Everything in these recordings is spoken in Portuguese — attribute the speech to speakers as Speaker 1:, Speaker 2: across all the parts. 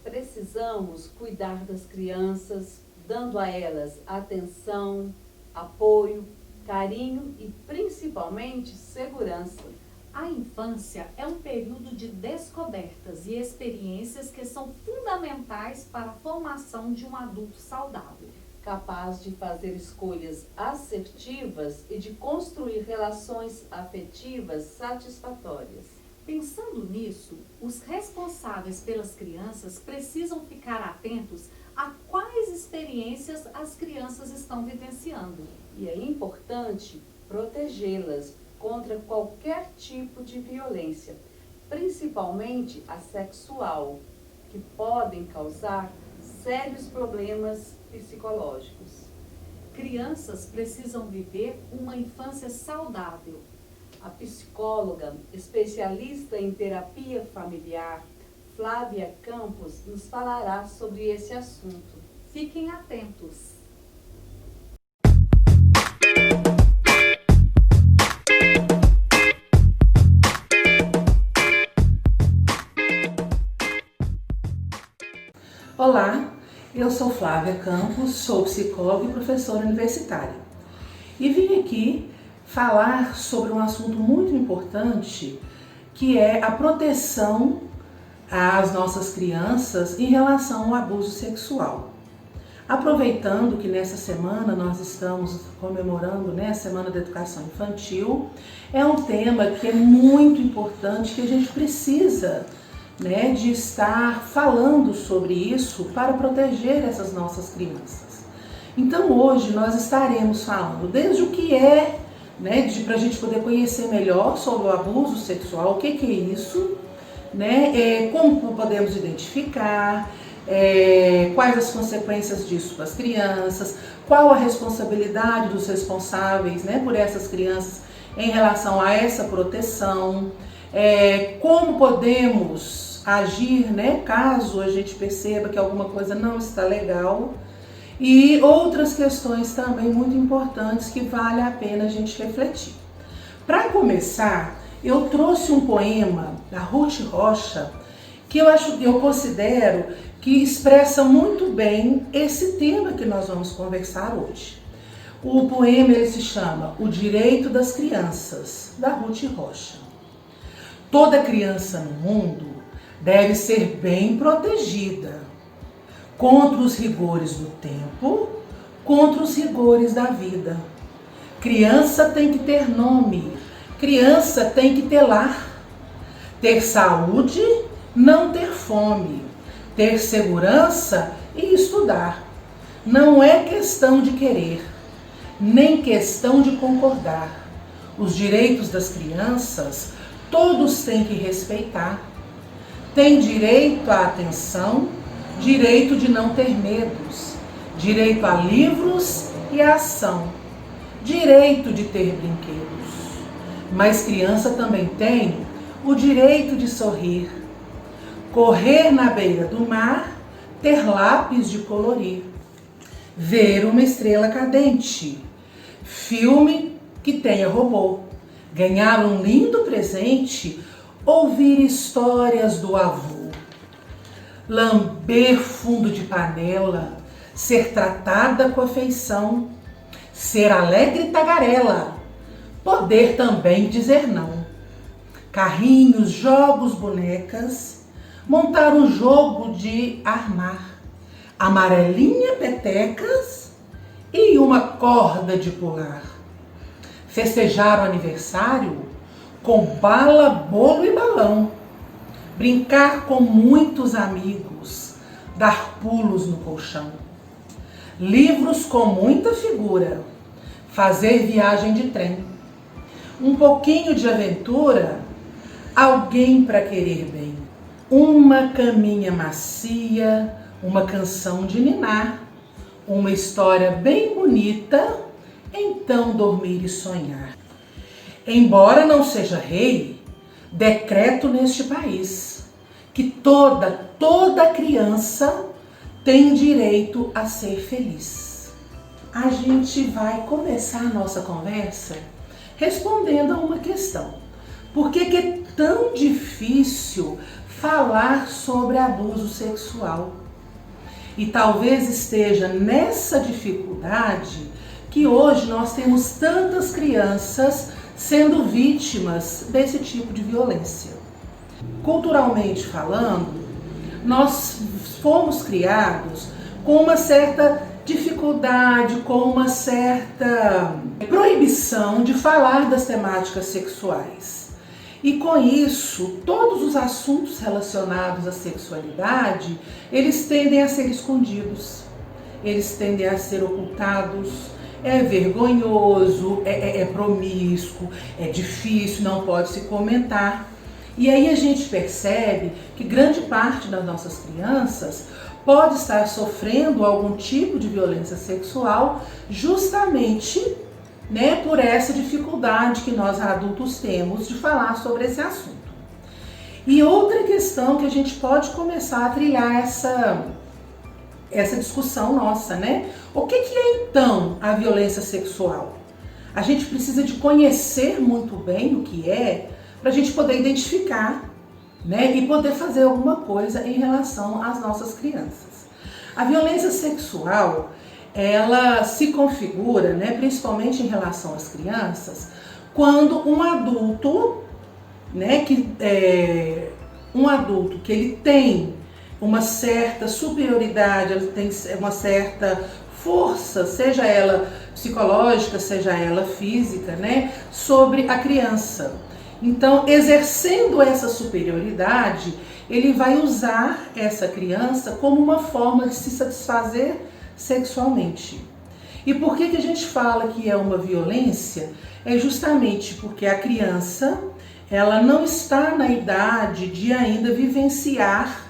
Speaker 1: Precisamos cuidar das crianças, dando a elas atenção, apoio, carinho e principalmente segurança.
Speaker 2: A infância é um período de descobertas e experiências que são fundamentais para a formação de um adulto saudável,
Speaker 1: Capaz de fazer escolhas assertivas e de construir relações afetivas satisfatórias.
Speaker 2: Pensando nisso, os responsáveis pelas crianças precisam ficar atentos a quais experiências as crianças estão vivenciando.
Speaker 1: E é importante protegê-las contra qualquer tipo de violência, principalmente a sexual, que podem causar sérios problemas psicológicos.
Speaker 2: Crianças precisam viver uma infância saudável.
Speaker 1: A psicóloga, especialista em terapia familiar, Flávia Campos, nos falará sobre esse assunto.
Speaker 2: Fiquem atentos!
Speaker 3: Olá, eu sou Flávia Campos, sou psicóloga e professora universitária. E vim aqui falar sobre um assunto muito importante, que é a proteção às nossas crianças em relação ao abuso sexual. Aproveitando que nessa semana nós estamos comemorando, a Semana da Educação Infantil, é um tema que é muito importante, que a gente precisa de estar falando sobre isso para proteger essas nossas crianças. Então hoje nós estaremos falando desde o que é, para a gente poder conhecer melhor sobre o abuso sexual, o que é isso, como podemos identificar, quais as consequências disso para as crianças, qual a responsabilidade dos responsáveis por essas crianças em relação a essa proteção, como podemos agir, caso a gente perceba que alguma coisa não está legal, e outras questões também muito importantes que vale a pena a gente refletir. Para começar, eu trouxe um poema da Ruth Rocha que eu considero que expressa muito bem esse tema que nós vamos conversar hoje. O poema se chama O Direito das Crianças, da Ruth Rocha. Toda criança no mundo deve ser bem protegida contra os rigores do tempo, contra os rigores da vida. Criança tem que ter nome, criança tem que ter lar, ter saúde, não ter fome, ter segurança e estudar. Não é questão de querer, nem questão de concordar. Os direitos das crianças todos têm que respeitar. Tem direito à atenção, direito de não ter medos, direito a livros e a ação, direito de ter brinquedos. Mas criança também tem o direito de sorrir, correr na beira do mar, ter lápis de colorir, ver uma estrela cadente, filme que tenha robô, ganhar um lindo presente, ouvir histórias do avô, lamber fundo de panela, ser tratada com afeição, ser alegre e tagarela, poder também dizer não. Carrinhos, jogos, bonecas, montar um jogo de armar, amarelinha, petecas e uma corda de pular. Festejar o aniversário com bala, bolo e balão. Brincar com muitos amigos, dar pulos no colchão. Livros com muita figura, fazer viagem de trem. Um pouquinho de aventura, alguém para querer bem. Uma caminha macia, uma canção de ninar, uma história bem bonita, então dormir e sonhar. Embora não seja rei, decreto neste país que toda criança tem direito a ser feliz. A gente vai começar a nossa conversa respondendo a uma questão. Por que é tão difícil falar sobre abuso sexual. E talvez esteja nessa dificuldade que hoje nós temos tantas crianças sendo vítimas desse tipo de violência. Culturalmente falando, nós fomos criados com uma certa dificuldade, com uma certa proibição de falar das temáticas sexuais. E com isso, todos os assuntos relacionados à sexualidade, eles tendem a ser escondidos, eles tendem a ser ocultados, é vergonhoso, é promíscuo, é difícil, não pode se comentar. E aí a gente percebe que grande parte das nossas crianças pode estar sofrendo algum tipo de violência sexual justamente, por essa dificuldade que nós adultos temos de falar sobre esse assunto. E outra questão que a gente pode começar a trilhar essa discussão nossa, O que é então a violência sexual? A gente precisa de conhecer muito bem o que é para a gente poder identificar, e poder fazer alguma coisa em relação às nossas crianças. A violência sexual, ela se configura, principalmente em relação às crianças, quando um adulto, que ele tem uma certa superioridade, ele tem uma certa força, seja ela psicológica, seja ela física, sobre a criança. Então, exercendo essa superioridade, ele vai usar essa criança como uma forma de se satisfazer sexualmente. E por que a gente fala que é uma violência? É justamente porque a criança, ela não está na idade de ainda vivenciar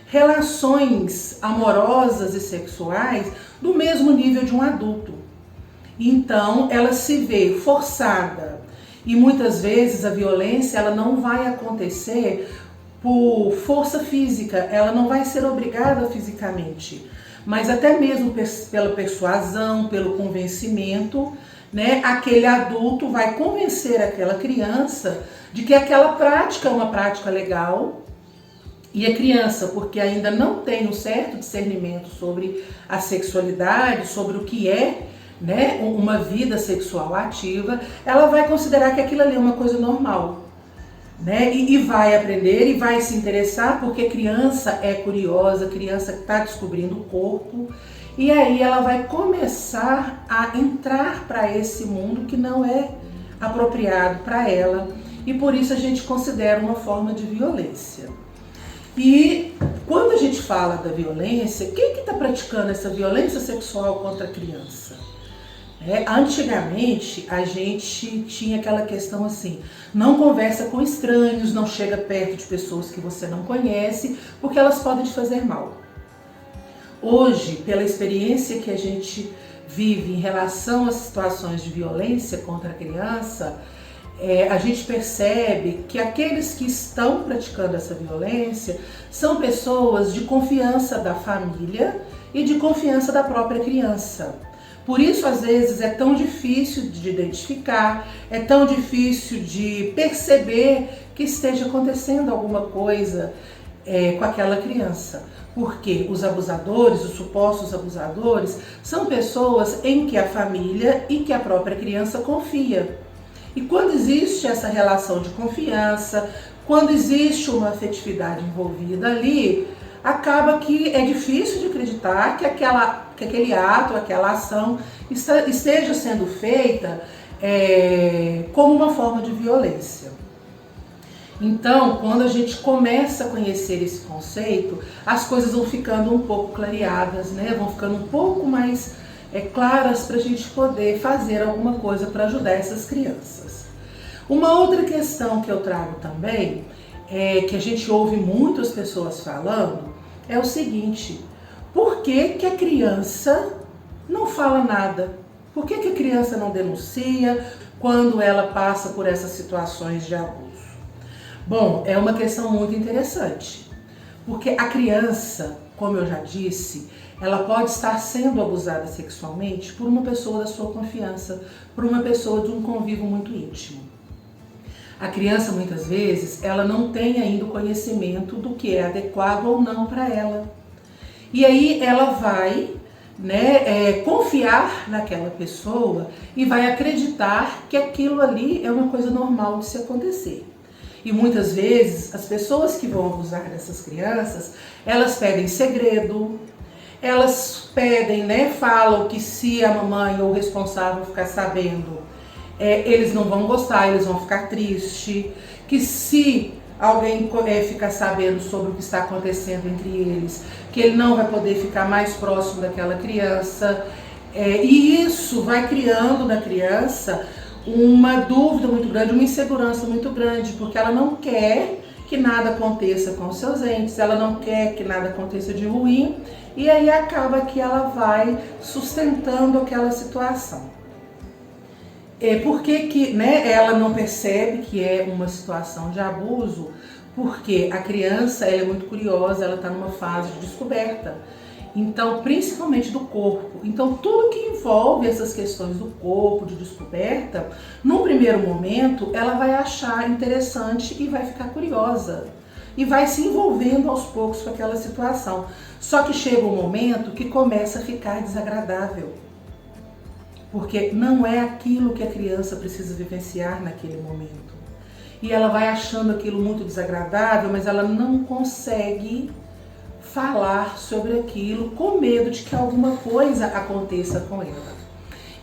Speaker 3: relações amorosas e sexuais do mesmo nível de um adulto. Então, ela se vê forçada. E muitas vezes a violência ela não vai acontecer por força física, ela não vai ser obrigada fisicamente, mas até mesmo pela persuasão, pelo convencimento, aquele adulto vai convencer aquela criança de que aquela prática é uma prática legal. E a criança, porque ainda não tem um certo discernimento sobre a sexualidade, sobre o que é uma vida sexual ativa, ela vai considerar que aquilo ali é uma coisa normal, e vai aprender e vai se interessar, porque criança é curiosa, criança está descobrindo o corpo, e aí ela vai começar a entrar para esse mundo que não é apropriado para ela, e por isso a gente considera uma forma de violência. E quando a gente fala da violência, quem que está praticando essa violência sexual contra a criança? Antigamente a gente tinha aquela questão assim, não conversa com estranhos, não chega perto de pessoas que você não conhece, porque elas podem te fazer mal. Hoje, pela experiência que a gente vive em relação às situações de violência contra a criança, a gente percebe que aqueles que estão praticando essa violência são pessoas de confiança da família e de confiança da própria criança. Por isso, às vezes, é tão difícil de identificar, é tão difícil de perceber que esteja acontecendo alguma coisa com aquela criança. Porque os abusadores, os supostos abusadores, são pessoas em que a família e que a própria criança confia. E quando existe essa relação de confiança, quando existe uma afetividade envolvida ali, acaba que é difícil de acreditar que aquele ato, aquela ação esteja sendo feita como uma forma de violência. Então, quando a gente começa a conhecer esse conceito, as coisas vão ficando um pouco clareadas, vão ficando um pouco mais claras para a gente poder fazer alguma coisa para ajudar essas crianças. Uma outra questão que eu trago também, que a gente ouve muitas pessoas falando, é o seguinte: por que a criança não fala nada? Por que a criança não denuncia quando ela passa por essas situações de abuso? Bom, é uma questão muito interessante, porque a criança, como eu já disse, ela pode estar sendo abusada sexualmente por uma pessoa da sua confiança, por uma pessoa de um convívio muito íntimo. A criança, muitas vezes, ela não tem ainda o conhecimento do que é adequado ou não para ela. E aí ela vai, confiar naquela pessoa e vai acreditar que aquilo ali é uma coisa normal de se acontecer. E muitas vezes as pessoas que vão abusar dessas crianças, elas pedem segredo, elas pedem, falam que se a mamãe ou o responsável ficar sabendo, eles não vão gostar, eles vão ficar tristes, que se alguém ficar sabendo sobre o que está acontecendo entre eles, que ele não vai poder ficar mais próximo daquela criança. E isso vai criando na criança uma dúvida muito grande, uma insegurança muito grande, porque ela não quer que nada aconteça com os seus entes, ela não quer que nada aconteça de ruim, e aí acaba que ela vai sustentando aquela situação. Por que ela não percebe que é uma situação de abuso? Porque a criança ela é muito curiosa, ela está numa fase de descoberta. Então, principalmente do corpo. Então, tudo que envolve essas questões do corpo, de descoberta, num primeiro momento, ela vai achar interessante e vai ficar curiosa. E vai se envolvendo aos poucos com aquela situação. Só que chega um momento que começa a ficar desagradável. Porque não é aquilo que a criança precisa vivenciar naquele momento. E ela vai achando aquilo muito desagradável, mas ela não consegue falar sobre aquilo com medo de que alguma coisa aconteça com ela.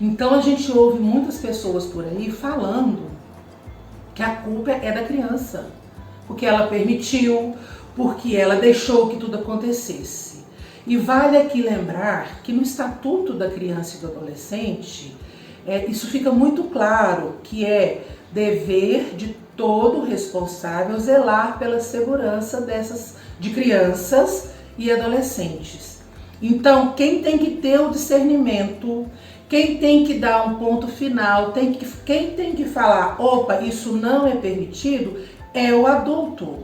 Speaker 3: Então a gente ouve muitas pessoas por aí falando que a culpa é da criança, porque ela permitiu, porque ela deixou que tudo acontecesse. E vale aqui lembrar que no Estatuto da Criança e do Adolescente, isso fica muito claro, que é dever de todo responsável zelar pela segurança de crianças e adolescentes. Então, quem tem que ter o discernimento, quem tem que dar um ponto final, quem tem que falar, opa, isso não é permitido, é o adulto.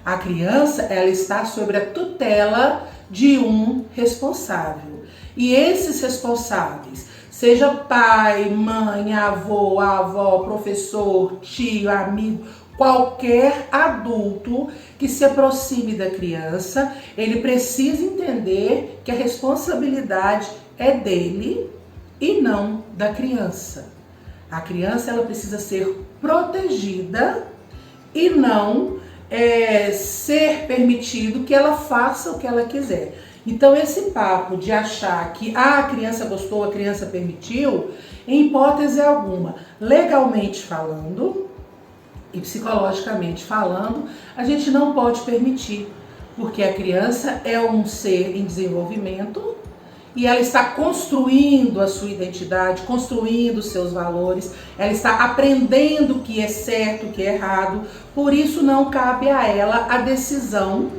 Speaker 3: A criança, ela está sob a tutela de um responsável. E esses responsáveis, seja pai, mãe, avó, professor, tio, amigo, qualquer adulto que se aproxime da criança, ele precisa entender que a responsabilidade é dele e não da criança. A criança ela precisa ser protegida e não ser permitido que ela faça o que ela quiser. Então esse papo de achar que a criança gostou, a criança permitiu, em hipótese alguma, legalmente falando e psicologicamente falando, a gente não pode permitir, porque a criança é um ser em desenvolvimento e ela está construindo a sua identidade, construindo os seus valores, ela está aprendendo o que é certo, o que é errado, por isso não cabe a ela a decisão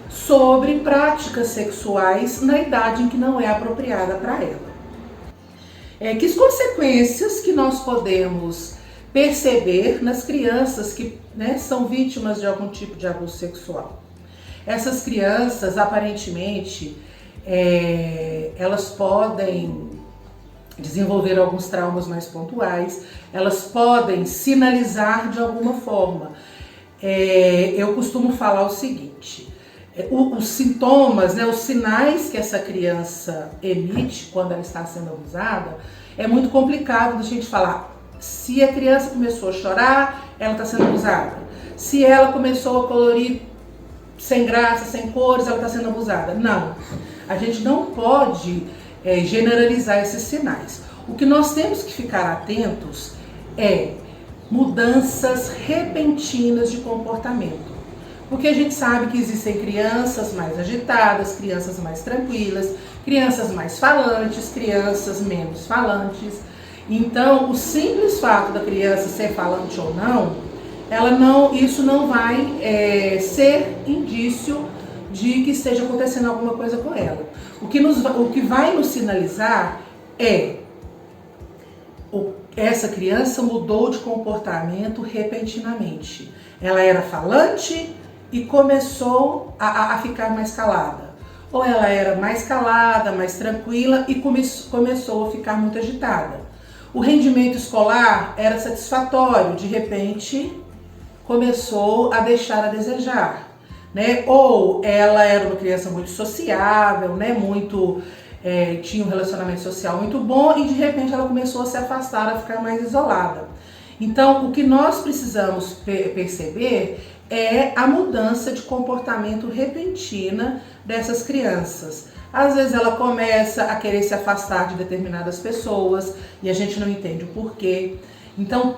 Speaker 3: sobre práticas sexuais na idade em que não é apropriada para ela. Que as consequências que nós podemos perceber nas crianças que são vítimas de algum tipo de abuso sexual? Essas crianças, aparentemente, elas podem desenvolver alguns traumas mais pontuais, elas podem sinalizar de alguma forma. Eu costumo falar o seguinte, os sintomas, os sinais que essa criança emite quando ela está sendo abusada, é muito complicado da gente falar. Se a criança começou a chorar, ela está sendo abusada. Se ela começou a colorir sem graça, sem cores, ela está sendo abusada. Não, a gente não pode generalizar esses sinais. O que nós temos que ficar atentos é mudanças repentinas de comportamento. Porque a gente sabe que existem crianças mais agitadas, crianças mais tranquilas, crianças mais falantes, crianças menos falantes. Então, o simples fato da criança ser falante ou não, isso não vai ser indício de que esteja acontecendo alguma coisa com ela. O que vai nos sinalizar essa criança mudou de comportamento repentinamente. Ela era falante e começou a ficar mais calada. Ou ela era mais calada, mais tranquila e começou a ficar muito agitada. o rendimento escolar era satisfatório, de repente começou a deixar a desejar, né? Ou ela era uma criança muito sociável, né? Tinha um relacionamento social muito bom e de repente ela começou a se afastar, a ficar mais isolada. Então, o que nós precisamos perceber é a mudança de comportamento repentina dessas crianças. Às vezes ela começa a querer se afastar de determinadas pessoas e a gente não entende o porquê. Então,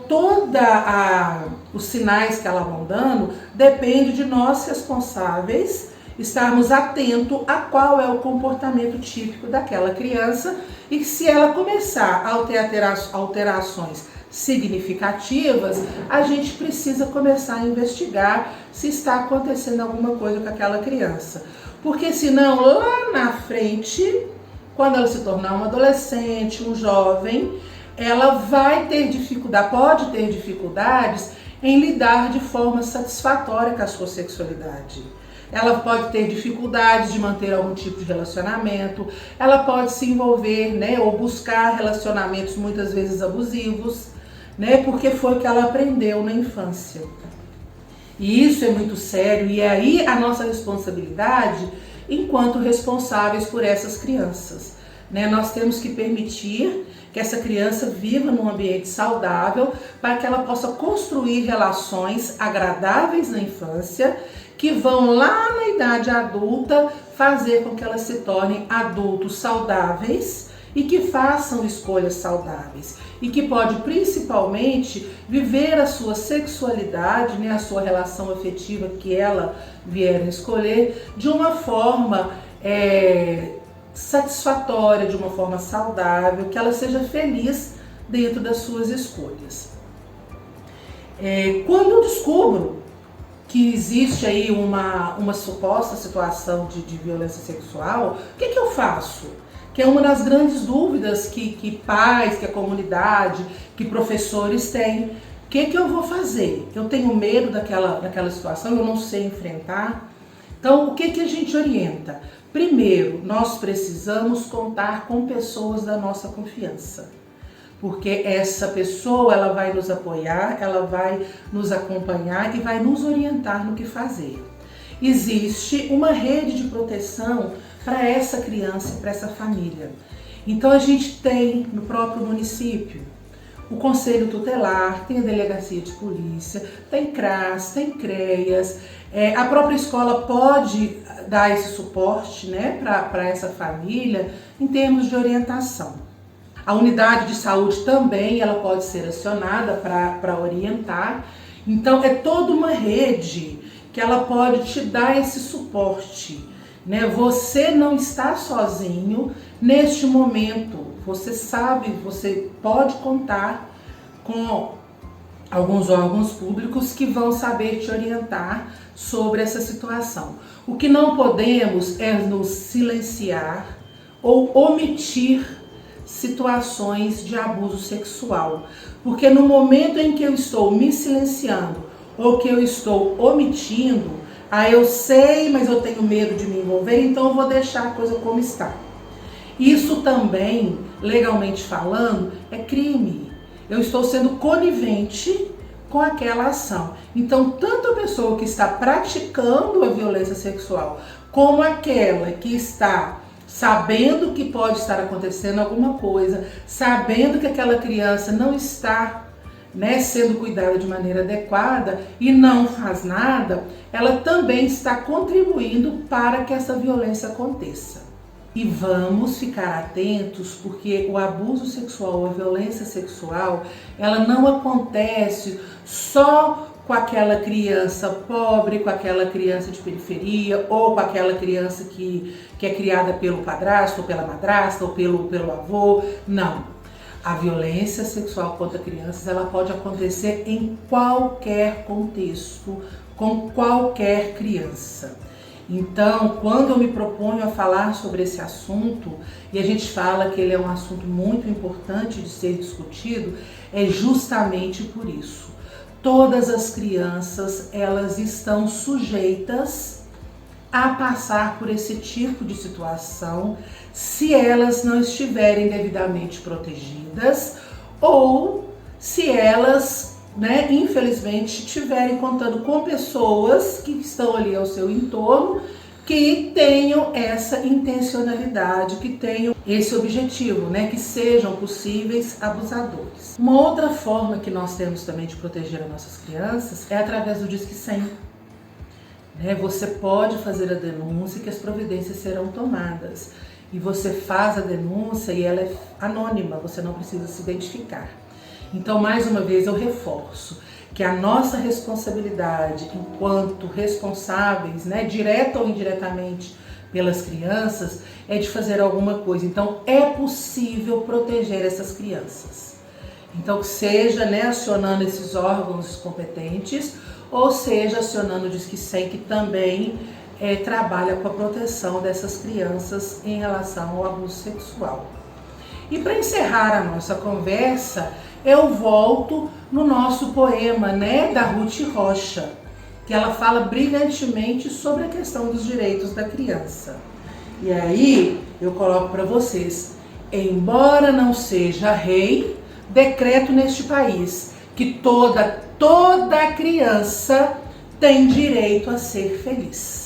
Speaker 3: os sinais que ela vão dando depende de nós responsáveis estarmos atentos a qual é o comportamento típico daquela criança e se ela começar a ter alterações significativas, a gente precisa começar a investigar se está acontecendo alguma coisa com aquela criança. Porque senão, lá na frente, quando ela se tornar uma adolescente, um jovem, ela vai ter dificuldade, pode ter dificuldades em lidar de forma satisfatória com a sua sexualidade. Ela pode ter dificuldades de manter algum tipo de relacionamento, ela pode se envolver, né, ou buscar relacionamentos muitas vezes abusivos, né, porque foi o que ela aprendeu na infância. E isso é muito sério e é aí a nossa responsabilidade enquanto responsáveis por essas crianças, né? Nós temos que permitir que essa criança viva num ambiente saudável para que ela possa construir relações agradáveis na infância que vão lá na idade adulta fazer com que elas se tornem adultos saudáveis e que façam escolhas saudáveis e que pode principalmente viver a sua sexualidade, né, a sua relação afetiva que ela vier a escolher de uma forma satisfatória, de uma forma saudável, que ela seja feliz dentro das suas escolhas. Quando eu descubro que existe aí uma suposta situação de violência sexual, o que eu faço? Que é uma das grandes dúvidas que pais, que a comunidade, que professores têm. O que eu vou fazer? Eu tenho medo daquela situação, eu não sei enfrentar. Então, o que a gente orienta? Primeiro, nós precisamos contar com pessoas da nossa confiança. Porque essa pessoa, ela vai nos apoiar, ela vai nos acompanhar e vai nos orientar no que fazer. Existe uma rede de proteção para essa criança e para essa família. Então a gente tem no próprio município o Conselho Tutelar, tem a Delegacia de Polícia, tem CRAS, tem CREAS, a própria escola pode dar esse suporte, né, para essa família em termos de orientação. A unidade de saúde também ela pode ser acionada para orientar. Então é toda uma rede que ela pode te dar esse suporte, né? Você não está sozinho neste momento. Você sabe, você pode contar com alguns órgãos públicos que vão saber te orientar sobre essa situação. O que não podemos é nos silenciar ou omitir situações de abuso sexual, porque no momento em que eu estou me silenciando ou que eu estou omitindo, eu sei, mas eu tenho medo de me envolver, então eu vou deixar a coisa como está. Isso também, legalmente falando, é crime. Eu estou sendo conivente com aquela ação. Então, tanto a pessoa que está praticando a violência sexual, como aquela que está sabendo que pode estar acontecendo alguma coisa, sabendo que aquela criança não está, né, sendo cuidada de maneira adequada e não faz nada, ela também está contribuindo para que essa violência aconteça. E vamos ficar atentos, porque o abuso sexual, a violência sexual, ela não acontece só com aquela criança pobre, com aquela criança de periferia, ou com aquela criança que é criada pelo padrasto, ou pela madrasta, ou pelo avô. Não. A violência sexual contra crianças, ela pode acontecer em qualquer contexto, com qualquer criança. Então, quando eu me proponho a falar sobre esse assunto, e a gente fala que ele é um assunto muito importante de ser discutido, é justamente por isso. Todas as crianças, elas estão sujeitas a passar por esse tipo de situação se elas não estiverem devidamente protegidas ou se elas, infelizmente, estiverem contando com pessoas que estão ali ao seu entorno, que tenham essa intencionalidade, que tenham esse objetivo, que sejam possíveis abusadores. Uma outra forma que nós temos também de proteger as nossas crianças é através do Disque 100. Você pode fazer a denúncia que as providências serão tomadas. E você faz a denúncia e ela é anônima, você não precisa se identificar. Então, mais uma vez, eu reforço que a nossa responsabilidade enquanto responsáveis, direta ou indiretamente pelas crianças, é de fazer alguma coisa. Então, é possível proteger essas crianças. Então, seja acionando esses órgãos competentes, ou seja acionando o Disque 100, que também trabalha com a proteção dessas crianças em relação ao abuso sexual. E para encerrar a nossa conversa, eu volto no nosso poema, da Ruth Rocha, que ela fala brilhantemente sobre a questão dos direitos da criança. E aí eu coloco para vocês: embora não seja rei, decreto neste país que toda criança tem direito a ser feliz.